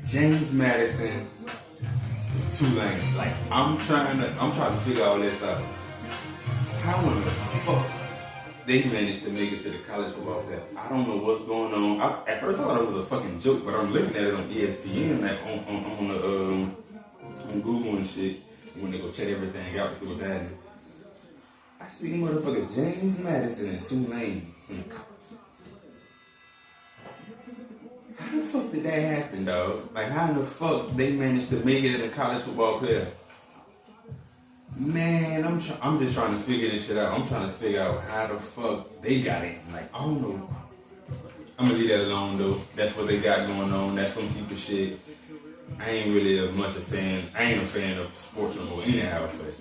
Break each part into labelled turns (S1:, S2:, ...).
S1: James Madison, Tulane. Like I'm trying to figure all this out. How in the fuck they managed to make it to the college football playoffs? I don't know what's going on. At first I thought it was a fucking joke, but I'm looking at it on ESPN, like on Google and shit. When they go check everything out to see what's happening, I see motherfucker James Madison and Tulane. How the fuck did that happen, dog? Like, how in the fuck they managed to make it in a college football player? Man, I'm just trying to figure this shit out. I'm trying to figure out how the fuck they got it. Like, I don't know. I'm gonna leave that alone, though. That's what they got going on. That's some people shit. I ain't really much a fan. I ain't a fan of sports no more anyhow, but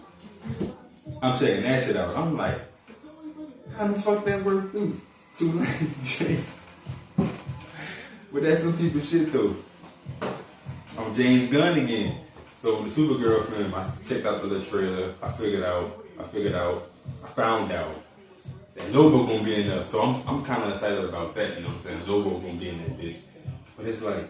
S1: I'm checking that shit out. I'm like, how the fuck that worked through? Tulane, James. But that's some people shit though. I'm James Gunn again. So the Supergirl film, I checked out the little trailer. I found out that Lobo gonna be in there. So I'm kind of excited about that. You know what I'm saying? Lobo gonna be in that bitch. But it's like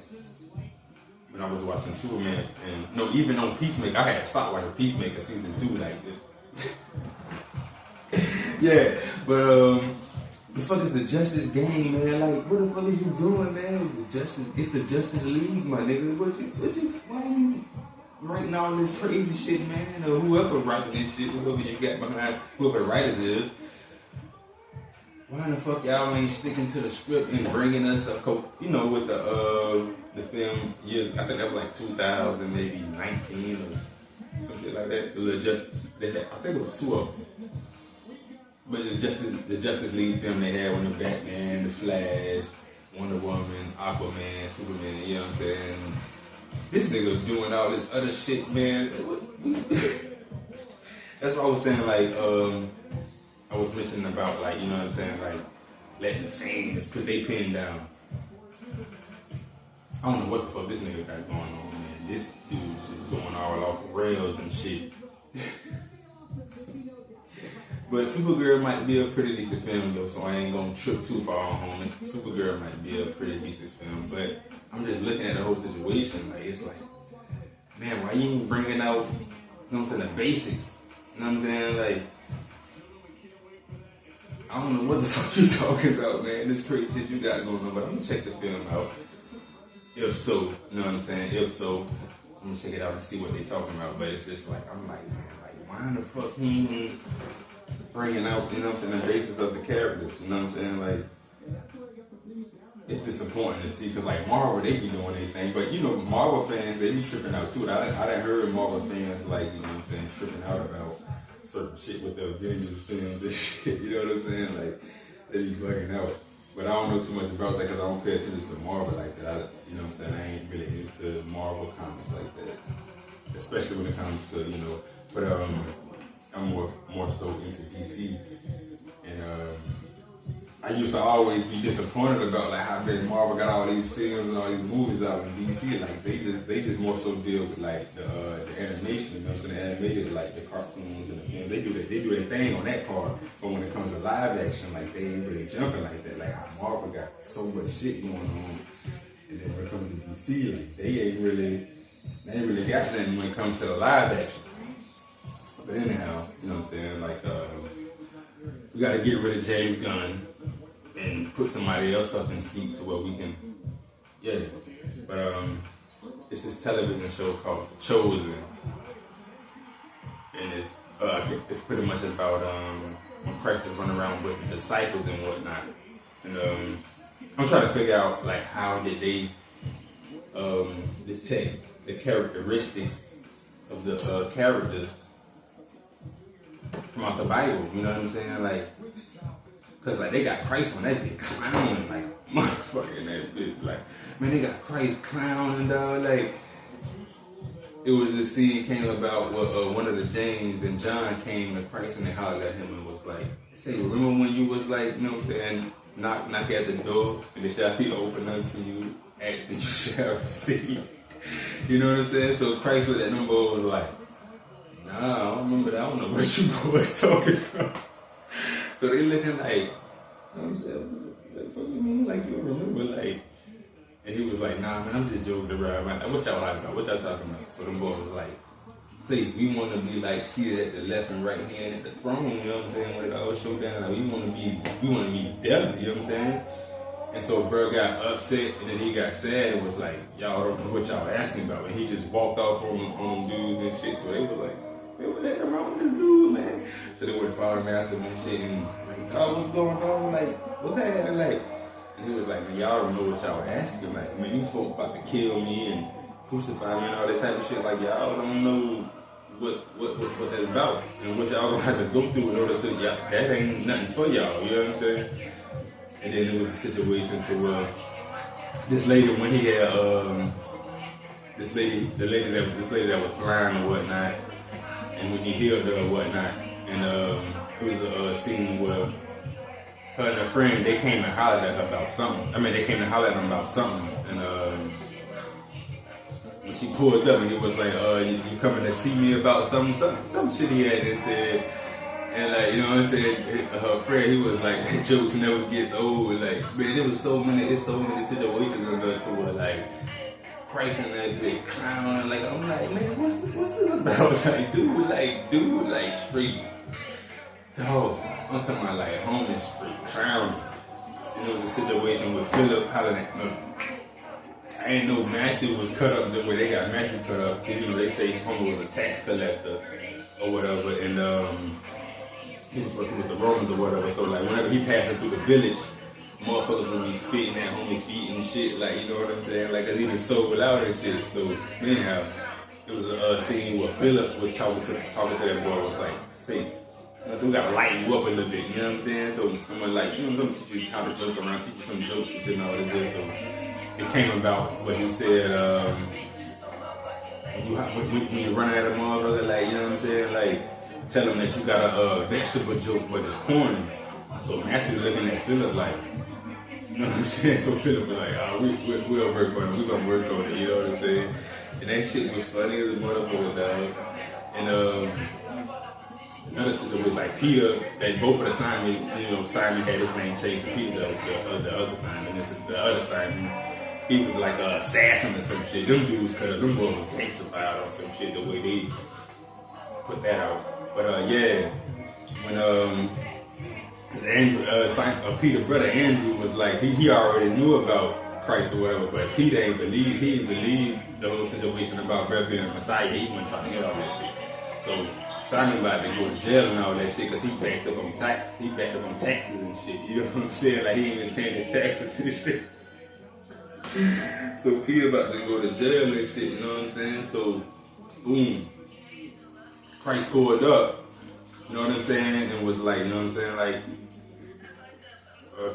S1: when I was watching Superman, and no, even on Peacemaker, I had to stop watching Peacemaker season 2 like this. Yeah, but the fuck is the Justice Gang, man? Like, what the fuck is you doing, man? It's the Justice League, my nigga. Why are you writing all this crazy shit, man? Or whoever writing this shit, whoever you got behind, whoever the writers is. Why the fuck y'all ain't sticking to the script and bringing us the, you know, with the film years? I think that was like 2000, maybe 19 or something like that. I think it was 2 of them. But the Justice League film they had when the Batman, the Flash, Wonder Woman, Aquaman, Superman, you know what I'm saying? This nigga doing all this other shit, man. That's what I was saying, like, I was mentioning about, like, you know what I'm saying, like, letting the fans put their pen down. I don't know what the fuck this nigga got going on, man. This dude's just going all off the rails and shit. But Supergirl might be a pretty decent film though, so I ain't gonna trip too far on home. Supergirl might be a pretty decent film, but I'm just looking at the whole situation. Like, it's like, man, why you ain't bringing out, you know what I'm saying, the basics? You know what I'm saying? Like, I don't know what the fuck you talking about, man. This crazy shit you got going on, but I'm gonna check the film out. If so, you know what I'm saying? If so, I'm gonna check it out and see what they talking about. But it's just like, I'm like, man, like, why in the fuck he ain't bringing out, you know what I'm saying, the basis of the characters, you know what I'm saying? Like, it's disappointing to see, because like Marvel, they be doing their thing, but you know, Marvel fans, they be tripping out too. I done heard Marvel fans, like, you know what I'm saying, tripping out about certain shit with the Avengers films and shit, you know what I'm saying? Like, they be bugging out. But I don't know too much about that because I don't pay attention to Marvel like that. You know what I'm saying? I ain't really into Marvel comics like that, especially when it comes to, you know, but I'm more so into DC, and I used to always be disappointed about like how big Marvel got all these films and all these movies out in DC. Like they just more so deal with like the animation, you know what I'm saying? The animated, like the cartoons and the films. They do their thing on that part, but when it comes to live action, like they ain't really jumping like that. Like how Marvel got so much shit going on, and then when it comes to DC, like they ain't really got nothing when it comes to the live action. But anyhow, you know what I'm saying? Like, we gotta get rid of James Gunn and put somebody else up in seat to where we can, yeah. But it's this television show called Chosen, and it's pretty much about when Christ is running around with the disciples and whatnot. And I'm trying to figure out like how did they detect the characteristics of the characters from out the Bible, you know what I'm saying? Like, cause like they got Christ on that bitch clowning, like motherfucking that bitch. Like, man, they got Christ clowning, dog. Like, it was this scene came about where one of the James and John came to Christ and they hollered at him and was like, say, remember when you was like, you know what I'm saying, knock at the door and it shall be open unto you, ask and you shall receive. You know what I'm saying? So Christ looked at them boys was like, nah, I don't remember that. I don't know what you boys talking about. So they looking like, you know what I'm saying? What the fuck you mean? Like, you remember, like, And he was like, nah, man, I'm just joking around. Man, what y'all talking about? What y'all talking about? So them boys was like, say, we want to be like seated at the left and right hand at the throne, you know what I'm saying? When it all show down, like, we want to be better, you know what I'm saying? And so bro got upset, and then he got sad and was like, y'all don't know what y'all asking about. And he just walked off on them dudes and shit. So they was like, man, what the hell wrong with this dude, man? So they would follow him after him and shit, and like, oh, what's going on? Like, what's happening? Like, and he was like, man, y'all don't know what y'all asking. Like, man, these folks about to kill me and crucify me and all that type of shit. Like, y'all don't know what that's about and what y'all gonna have to go through in order to, y'all, that ain't nothing for y'all, you know what I'm saying? And then it was a situation to where this lady, when he had this lady that was blind or whatnot, and when he healed her or whatnot, and it was a scene where her and her friend, they came and hollered at her about something. I mean, they came and hollered at him about something, and when she pulled up, and he was like, you coming to see me about some shit he had and said. And like, you know what I'm saying, her friend, he was like, jokes never gets old. Like, man, it's so many situations in there to where like Christ and that big clown. Like, I'm like, man, what's this about? Like, dude, like straight dog. I'm talking about like homie straight clown. And there was a situation with Philip hollering. I ain't know Matthew was cut up the way they got Matthew cut up. You know, they say homie was a tax collector or whatever, and he was working with the Romans or whatever, so like whenever he passing through the village, motherfuckers would be spitting at homie feet and shit, like, you know what I'm saying, like, cause he been sobered out and shit. So anyhow, it was a scene where Philip was talking to that boy, was like, say, so we gotta lighten you up a little bit, you know what I'm saying? So I'm gonna like, you know, I'm gonna teach you how to joke around, teach you some jokes and shit and all this shit. So it came about what he said, when you run at a motherfucker, like, you know what I'm saying, like, tell him that you got a vegetable joke, but it's corny. So Matthew looking at Philip like, you know what I'm saying? So Philip was like, we'll work on it. We're gonna work on it. You know what I'm saying? And that shit was funny as a motherfucker, dog. And another situation was like Peter, that both of the Simon, you know, Simon had his name changed to Peter, the other Simon. This is the other Simon. He was like an assassin or some shit. Them dudes cut up. Them boys was gangstified or some shit the way they put that out. But yeah, when Peter's brother Andrew was like, he already knew about Christ or whatever, but Peter ain't believe. He didn't believe the whole situation about Brother being a Messiah. He wasn't trying to hear all that shit. So Simon about to go to jail and all that shit because he backed up on taxes and shit. You know what I'm saying? Like he ain't even paying his taxes and shit. So Peter about to go to jail and shit. You know what I'm saying? So boom. Christ pulled up, you know what I'm saying, and was like, you know what I'm saying, like,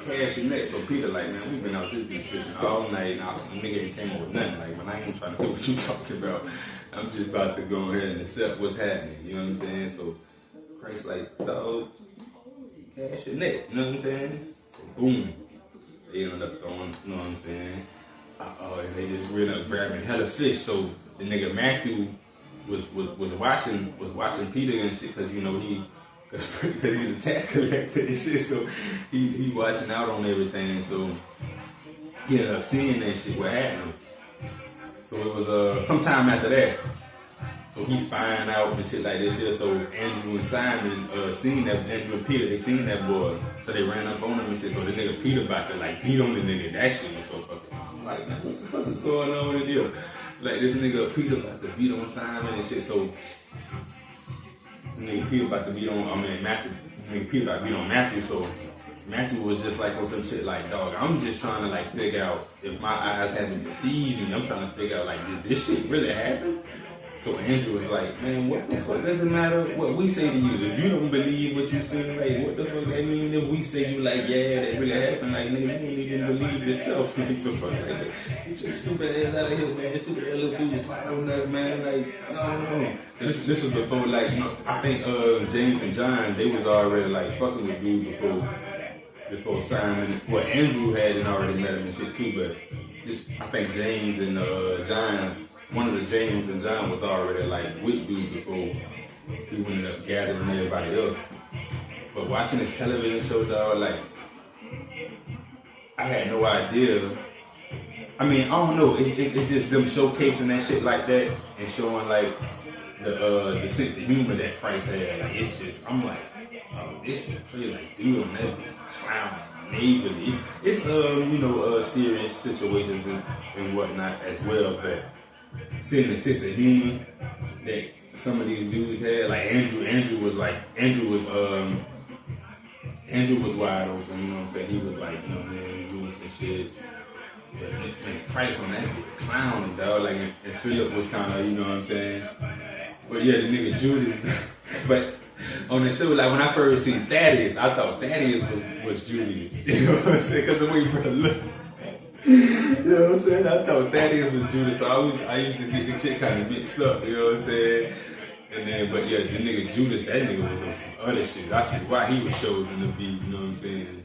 S1: cash your neck. So Peter like, man, we've been out this bitch fishing all night, and the nigga ain't came up with nothing. Like, man, I ain't trying to do what you talking about. I'm just about to go ahead and accept what's happening, you know what I'm saying? So Christ like, dog, cash your neck, you know what I'm saying? So boom, they ended up throwing, you know what I'm saying? And they just ended up grabbing hella fish. So the nigga Matthew was watching Peter and shit, cause you know because he's a tax collector and shit, so he watching out on everything. So he ended up seeing that shit, what happened. So it was sometime after that. So he's spying out and shit like this shit. So Andrew and Simon seen that, Andrew and Peter, they seen that boy. So they ran up on him and shit. So the nigga Peter about to like beat on the nigga. That shit was so fucking like, man, what the fuck is going on in here? Like this nigga Peter about to beat on Simon and shit. So nigga Peter about to beat on Matthew. Peter about to beat on Matthew. So Matthew was just like on some shit like, dog, I'm just trying to like figure out if my eyes haven't deceived me. I'm trying to figure out like, did this shit really happen? So Andrew was like, man, what the fuck does it matter what we say to you? If you don't believe what you see, like, what the fuck that mean if we say you like, yeah, that really happened? Like, nigga, you don't even believe yourself. Like, the fuck, like, get your stupid ass out of here, man. Stupid ass little dude fight on us, man. Like, no. This was before, like, you know, I think James and John, they was already like fucking with dude before Simon. Well, Andrew hadn't already met him and shit too, but I think James and John. One of the James and John was already like with dude before he ended up gathering everybody else. But watching this television show, dog, like I had no idea. I mean, I don't know. It's just them showcasing that shit like that and showing like the sense of humor that Christ had. Like it's just, I'm like, oh, this shit pretty like dude on that bitch clown majorly. It's serious situations and whatnot as well, but seeing the sense of humor that some of these dudes had, like Andrew was wide open. You know what I'm saying? He was like, man, doing some shit. But man, Christ on that bitch clowning, dog. Like, and Philip was kind of, you know what I'm saying? But yeah, the nigga Judas. But on the show, like when I first seen Thaddeus, I thought Thaddeus was Judas. You know what I'm saying? Because the way brother looked. You know what I'm saying? I thought Thaddeus was Judas, so I used to get the shit kind of mixed up. You know what I'm saying? And then, but yeah, the nigga Judas, that nigga was on some other shit. I see why he was chosen to be. You know what I'm saying?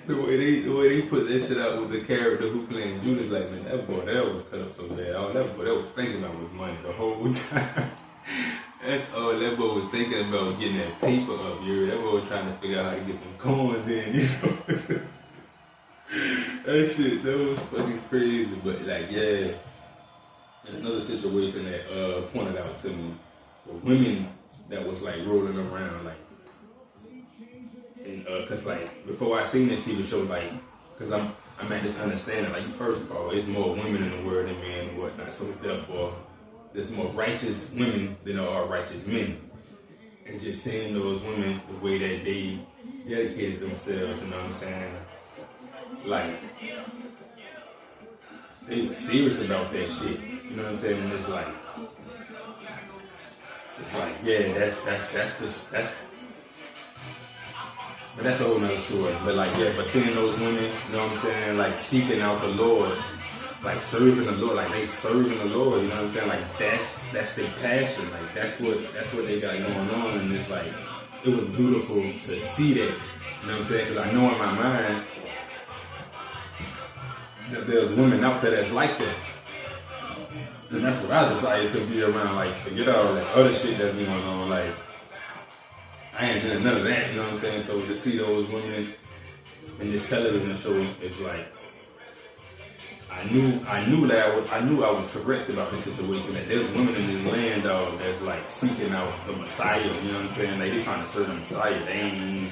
S1: The way they put that shit out with the character who playing Judas, like, man, that boy that was cut up so bad. All that boy that was thinking about was money the whole time. That's all that boy was thinking about, getting that paper up here. That boy was trying to figure out how to get them coins in, you know. That shit, that was fucking crazy. But like, yeah, another situation that pointed out to me, the women that was like rolling around, like. And cause like before I seen this TV show, like, cause I'm at this understanding, like, first of all, there's more women in the world than men and whatnot, so therefore there's more righteous women than there are righteous men. And just seeing those women, the way that they dedicated themselves, you know what I'm saying? Like, they were serious about that shit, you know what I'm saying? And it's like, yeah, that's. But that's a whole nother story. But like, yeah, but seeing those women, you know what I'm saying, like seeking out the Lord, like serving the Lord, like they serving the Lord, you know what I'm saying? Like that's their passion. Like that's what they got going on. And it's like, it was beautiful to see that, you know what I'm saying? Because I know in my mind that there's women out there that's like that. And that's what I decided to be around, like forget all that other shit that's going on, like I ain't doing none of that, you know what I'm saying? So to see those women in this television show, it's like I knew I was correct about the situation, that there's women in this land, dog, that's like seeking out the Messiah, you know what I'm saying? Like they trying to serve the Messiah. They ain't, you know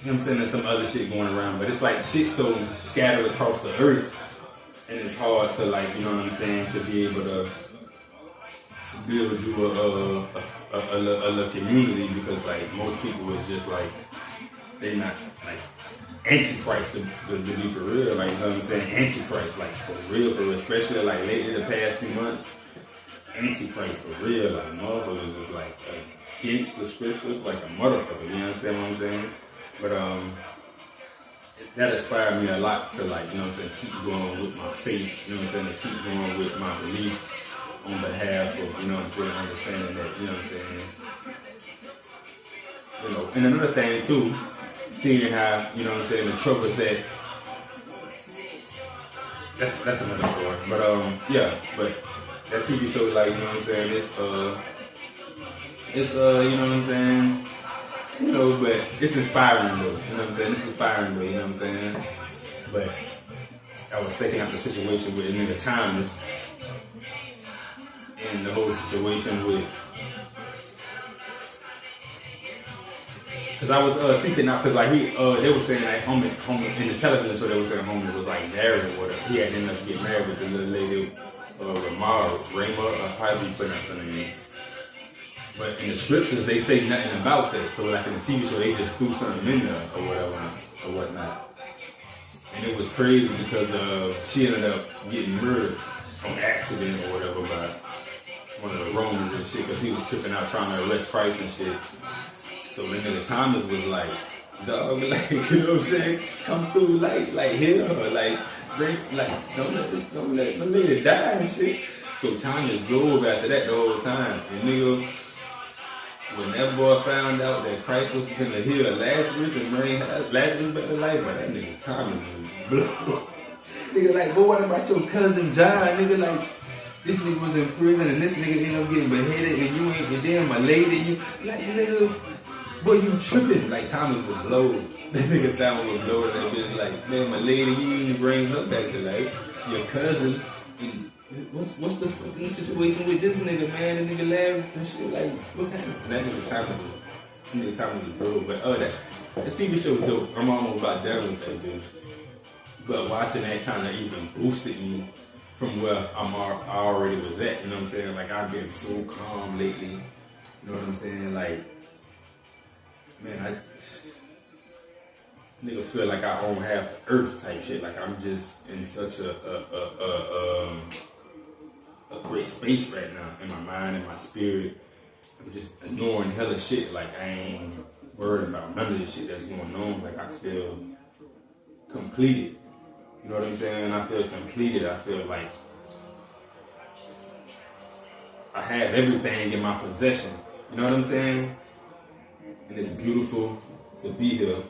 S1: what I'm saying? There's some other shit going around, but it's like shit so scattered across the earth, and it's hard to, like, you know what I'm saying, to be able to build you a community, because like most people is just like, they not like Antichrist to be for real, like, you know what I'm saying? Antichrist, like for real, especially like lately the past few months, Antichrist for real, like motherfuckers is like against the scriptures like a motherfucker, you understand what I'm saying? But that inspired me a lot to, like, you know what I'm saying, keep going with my faith, you know what I'm saying, to keep going with my beliefs on behalf of, you know what I'm saying, understanding that, you know what I'm saying. You know, and another thing too, seeing how, you know what I'm saying, the troubles that, that's another story. But yeah, but that TV show, like, you know what I'm saying, it's you know what I'm saying, you know, but it's inspiring though, you know what I'm saying, it's inspiring though, you know what I'm saying. But I was thinking out the situation with a nigga Thomas, and the whole situation with, because I was seeking out, because like they were saying like homie in the television show, they were saying homie was like married or whatever. He had ended up getting married with the little lady, Rama, how do you pronounce her name? But in the scriptures they say nothing about that. So like in the TV show they just threw something in there or whatever or whatnot. And it was crazy because she ended up getting murdered on accident or whatever by one of the Romans and shit, because he was tripping out trying to arrest Christ and shit. So the nigga Thomas was like, dog, like, you know what I'm saying? Come through, like heal her, like, bring, like, don't let the lady die and shit. So Thomas drove after that the whole time. And nigga, when that boy found out that Christ was going to heal Lazarus and bring Lazarus back to life, but that nigga Thomas was blown. Nigga like, but what about your cousin John? Nigga like, this nigga was in prison and this nigga ended up getting beheaded and you ain't, and then my lady, you, like, nigga, Boy, you tripping. Like, Thomas would blow. That nigga Thomas would blow that bitch. Like, man, my lady, you ain't bringing her back to life. Your cousin. And what's the fucking situation with this nigga, man? The nigga laughs and shit. Like, what's happening? And that nigga Thomas was dope. But the TV show was dope. I'm almost about done with that bitch. But watching that kind of even boosted me from where I already was at. You know what I'm saying? Like, I've been so calm lately. You know what I'm saying? Like, man, niggas feel like I own half the earth type shit. Like, I'm just in such a great space right now in my mind and my spirit. I'm just ignoring hella shit. Like, I ain't worried about none of this shit that's going on. Like, I feel completed. You know what I'm saying? I feel completed. I feel like I have everything in my possession. You know what I'm saying? And it's beautiful to be here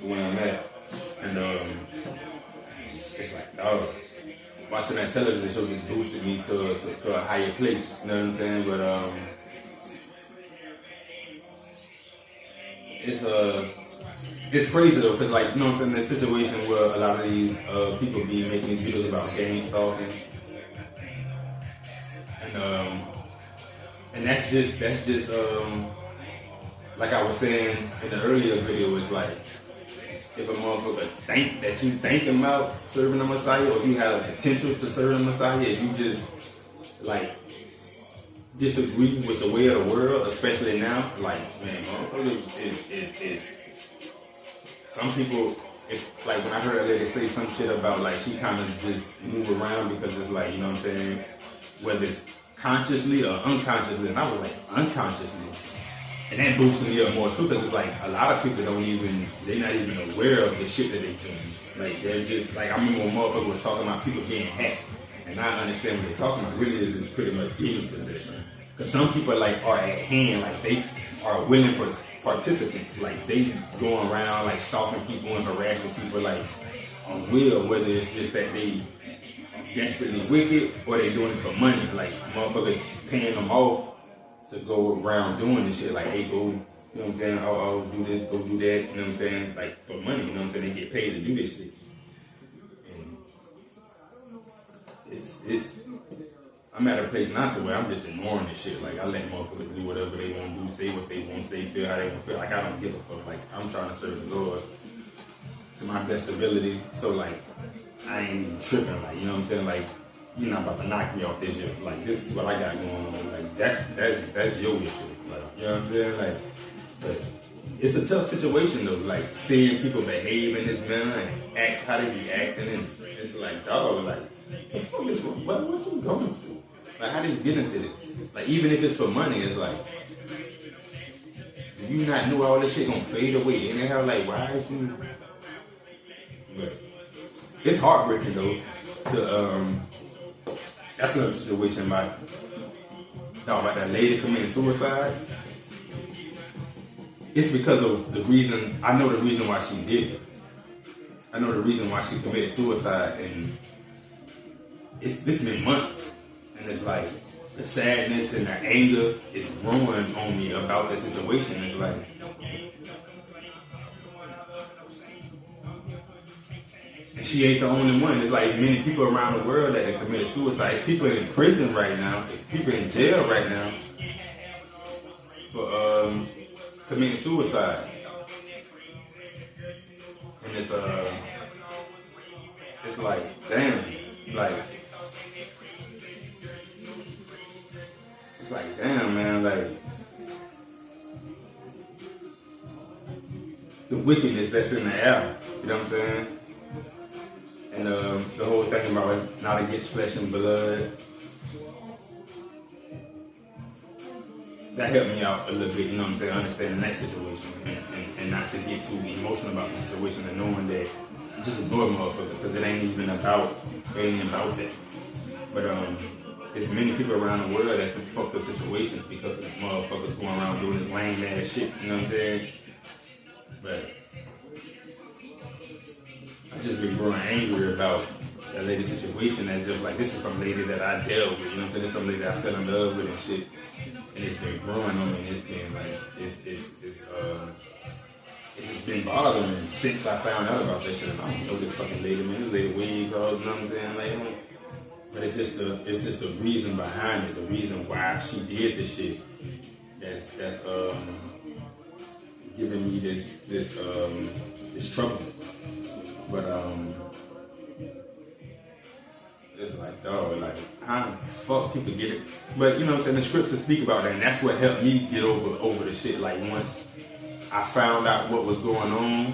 S1: when I'm at. And it's like, dog, watching that television show just boosted me to a higher place. You know what I'm saying? But it's crazy though, because, like, you know what I'm saying, the situation where a lot of these people be making these videos about gang stalking, and that's just like I was saying in the earlier video, it's like, if a motherfucker think that you thinking about serving the Messiah, or if you have a potential to serve the Messiah, if you just like disagree with the way of the world, especially now, like, man, motherfuckers is some people. It's like when I heard a lady say some shit about, like, she kind of just move around because it's like, you know what I'm saying, whether it's consciously or unconsciously, and I was like, unconsciously. And that boosted me up more too, because it's like a lot of people they're not even aware of the shit that they're doing. Like, they're just, like, I remember when motherfucker was talking about people getting hacked, and I understand what they're talking about. Really is pretty much demon possession. Because some people, like, are at hand, like, they are willing participants. Like, they going around, like, stalking people and harassing people, like, on will, whether it's just that they desperately wicked or they doing it for money. Like, motherfuckers paying them off to go around doing this shit. Like, hey, go, you know what I'm saying? Oh, do this, go do that. You know what I'm saying? Like, for money, you know what I'm saying? They get paid to do this shit. And it's I'm at a place not to where I'm just ignoring this shit. Like, I let motherfuckers do whatever they want to do, say what they want to say, feel how they want to feel. Like, I don't give a fuck. Like, I'm trying to serve the Lord to my best ability. So, like, I ain't even tripping. Like, you know what I'm saying? Like, you're not about to knock me off this shit. Like, this is what I got going on. Like, that's your issue. Like, you know what I'm saying? Like, but it's a tough situation though. Like, seeing people behave in this manner and act how they be acting, and it's like, dog, like, the fuck is what you going through? Like, how did you get into this? Like, even if it's for money, it's like, do you not know all this shit gonna fade away? And they're like, why is you? But it's heartbreaking though. That's another situation about that lady committing suicide. It's because of the reason. I know the reason why she did it. I know the reason why she committed suicide, and it's been months, and it's like the sadness and the anger is growing on me about the situation. It's like, and she ain't the only one. It's like many people around the world that have committed suicide. It's people in prison right now. It's people in jail right now for committing suicide. And it's like, damn, like, it's like, damn, man, like, the wickedness that's in the air. You know what I'm saying? And the whole thing about it not against flesh and blood, that helped me out a little bit, you know what I'm saying, understanding that situation and not to get too emotional about the situation, and knowing that you just ignore motherfuckers because it ain't even about that. But there's many people around the world that's in fucked up situations because of motherfuckers going around doing this lame ass shit, you know what I'm saying? But I just been growing angry about that lady situation, as if like this was some lady that I dealt with, you know what I'm saying? This some lady that I fell in love with and shit. and it's been growing on me, and it's been like, it's just been bothering me since I found out about that shit. And I don't know this fucking lady, man. This lady weed, girl, you know what I'm saying? Like, but it's just the reason behind it, the reason why she did this shit. That's giving me this trouble. But it's like, dog, like, how the fuck people get it? But you know what I'm saying, the scriptures speak about that, and that's what helped me get over the shit. Like, once I found out what was going on,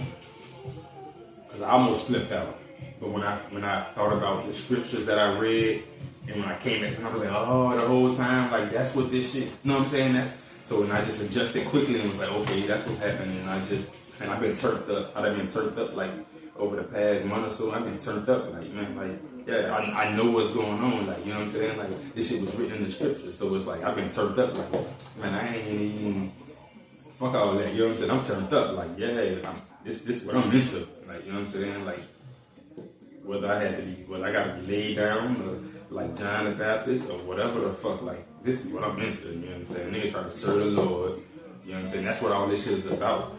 S1: because I almost slipped out. But when I thought about the scriptures that I read, and when I came back, I was like, oh, the whole time, like, that's what this shit, you know what I'm saying? So when I just adjusted quickly and was like, okay, that's what's happening. And I've been turned up. I've been turned up, like, over the past month or so. I've been turned up, like, man, like, yeah, I know what's going on, like, you know what I'm saying? Like, this shit was written in the scriptures. So it's like, I've been turned up, like, man, I ain't even, fuck all that, you know what I'm saying? I'm turned up, like, yeah, this is what I'm into, like, you know what I'm saying? Like, whether I gotta be laid down, or like John the Baptist, or whatever the fuck, like, this is what I'm into, you know what I'm saying? Niggas try to serve the Lord, you know what I'm saying? That's what all this shit is about.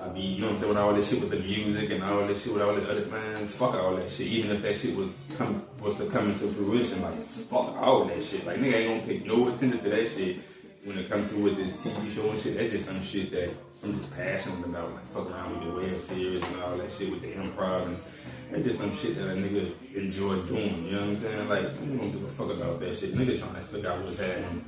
S1: I be, you know what I'm saying, with all this shit with the music and all this shit with all this other, man, fuck all that shit. Even if that shit was to come into fruition, like, fuck all that shit. Like, nigga ain't gonna pay no attention to that shit when it comes to with this TV show and shit. That's just some shit that I'm just passionate about, like, fuck around with the web series and all that shit with the improv, and that's just some shit that a nigga enjoy doing, you know what I'm saying? Like, you don't give a fuck about that shit. Nigga trying to figure out what's happening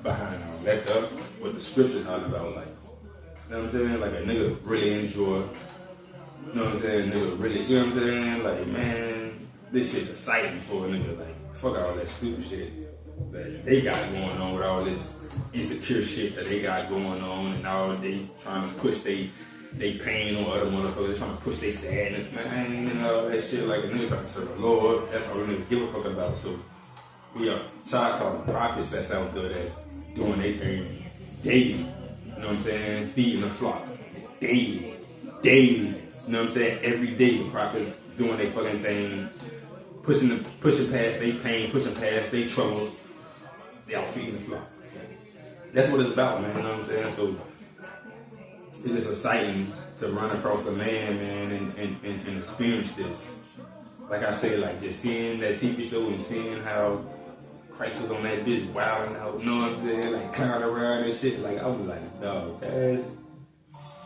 S1: behind all that stuff, what the scriptures talking about, like, you know what I'm saying? Like, a nigga really enjoy, you know what I'm saying? Nigga really, you know what I'm saying? Like, man, this shit exciting for a nigga. Like, fuck all that stupid shit that they got going on with all this insecure shit that they got going on, and all they trying to push they pain on other motherfuckers, trying to push their sadness, man, and all that shit. Like, a nigga trying to serve the Lord. That's all niggas give a fuck about. So, we are shout out to all the prophets that's out there that's doing their thing daily. You know what I'm saying? Feeding the flock. Daily. You know what I'm saying? Every day the prophets doing their fucking thing. Pushing past their pain, pushing past their troubles. They out feeding the flock. That's what it's about, man. You know what I'm saying? So it's just exciting to run across the land, man, and experience this. Like I said, like, just seeing that TV show and seeing how Christ was on that bitch wilding out, you know what I'm saying? Like, clowning around and shit. Like, I was like, dog, that's...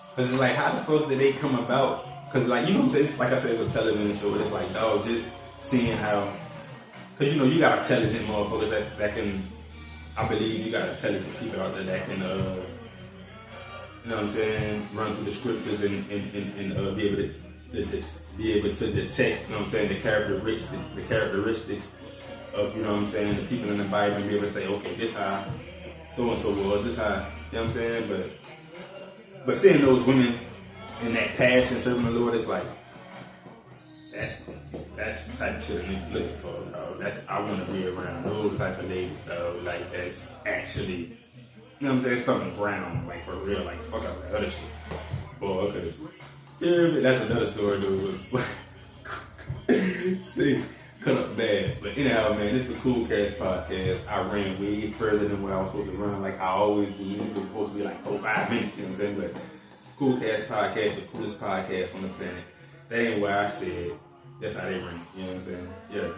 S1: Because it's like, how the fuck did they come about? Because, like, you know what I'm saying? It's, like I said, it's a television show. It's like, dog, just seeing how... Because, you know, you got intelligent motherfuckers that can... I believe you got intelligent people out there that can, you know what I'm saying, run through the scriptures and be able to detect, you know what I'm saying, the characteristics of, you know what I'm saying, the people in the Bible, and be able to say, okay, this how so-and-so was, this how, you know what I'm saying, but seeing those women in that passion serving the Lord, it's like, that's the type of shit I'm looking for, dog. I want to be around those type of ladies, dog. Like, that's actually, you know what I'm saying, something ground, like, for real, like, fuck out that other shit. Boy, because, yeah, that's another story, dude. See, cut up bad. But anyhow, man, this is a Cool Cast podcast. I ran way further than what I was supposed to run, like I always do. It was supposed to be like 4-5 minutes, you know what I'm saying? But Cool Cast podcast, the coolest podcast on the planet. That ain't what I said. That's how they run, you know what I'm saying? Yeah.